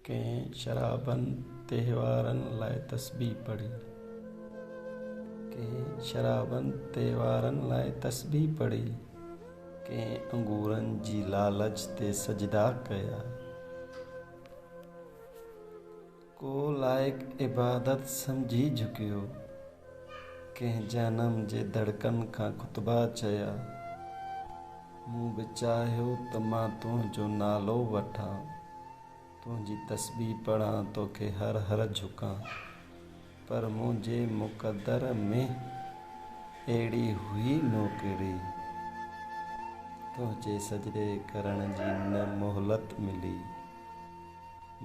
कंहिं शराबनि त्योहारनि लाइ तस्बीह पढ़ी। कंहिं शराबनि त्योहारनि लाइ तस्बीह पढ़ी। कंहिं अंगूरनि जी लालच ते सजदा कया। को लाइक़ इबादत सम्झी झुकियो। कंहिं जनम जे धड़कन खां ख़ुतबा चया। मूं बि चाहियो त मां तुंहिंजो नालो वठां, तुंहिंजी तस्बीह पढ़ां, तोखे हर हर झुकां। पर मुंहिंजे मुक़दर में अहिड़ी हुई नौकिरी, तुंहिंजे सजदे करण जी न मोहलत मिली।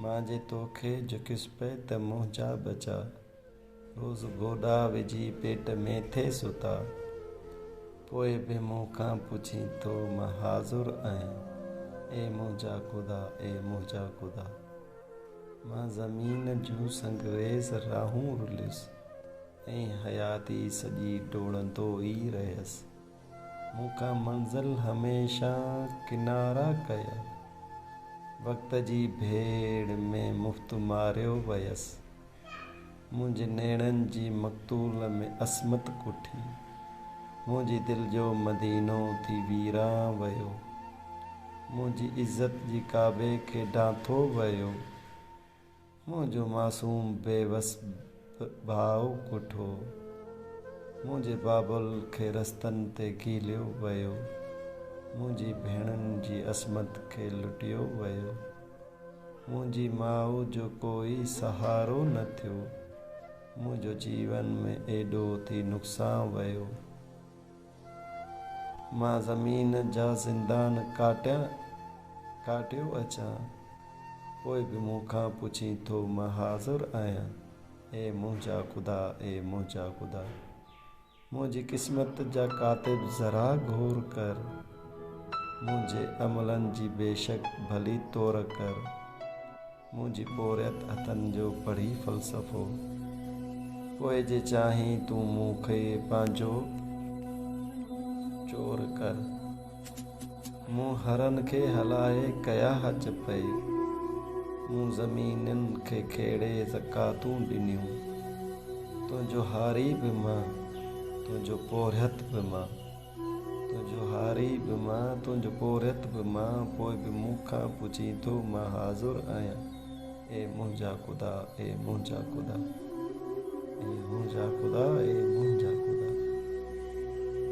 मां जे तोखे झुकियुसि पे त मुंहिंजा बचा, रोज़ गोॾा विझी पेट में थे सुता। पोइ बि मूंखां पुछी थो मां हाज़ुर आहियां, ए मुंहिंजा ख़ुदा, ए मुंहिंजा ख़ुदा। मां ज़मीन जूं संगरेज़ राहूं रुलियुसि ऐं हयाती सॼी डोड़ंदो ई रहियसि। मूंखां मंज़िल हमेशह किनारा कया, वक़्त जी भेड़ में मुफ़्त मारियो वयसि। मुंहिंजे नेणनि जी मक़तूल में असमत कुठी, मुंहिंजी दिलि जो मदीनो थी वीरां वयो। मुंहिंजी इज़त जी काबे खे ढांथो वयो, मुंहिंजो मासूम बेवस भाउ कुठो। मुंहिंजे बाबुल खे रस्तनि ते कीलियो वयो, मुंहिंजी भेणनि जी असमत खे लुटियो वयो। मुंहिंजी माउ जो कोई सहारो न थियो, मुंहिंजो जीवन में एॾो थी नुक़सान वयो। मां ज़मीन जा ज़िंदान काटियो अचां, पोइ बि मूंखां पुछी थो मां हाज़ुर आहियां, ए मुंहिंजा ख़ुदा, ए मुंहिंजा ख़ुदा। मुंहिंजी क़िस्मत जा कातिब ज़रा गौर कर, मुंहिंजे अमलनि जी बेशक भली तौर कर। मुंहिंजी पोरियत हथनि जो पढ़ी फ़लसफ़ो, पोइ जे चाहीं तूं मूंखे पंहिंजो चोर कर। मूं हरनि खे हलाए कया हज पई, मूं ज़मीनुनि खे खेड़े ज़कातूं ॾिनियूं। तुंहिंजो हारी बि मां, तुंहिंजो पोरियत बि मां, तुंहिंजो हारी बि मां, तुंहिंजो पोरियत बि मां। पोइ बि मूंखां पुछी थो मां हाज़ुर आहियां, ए मुंहिंजा ख़ुदा, ए मुंहिंजा ख़ुदा, ए मुंहिंजा ख़ुदा, ए मुंहिंजा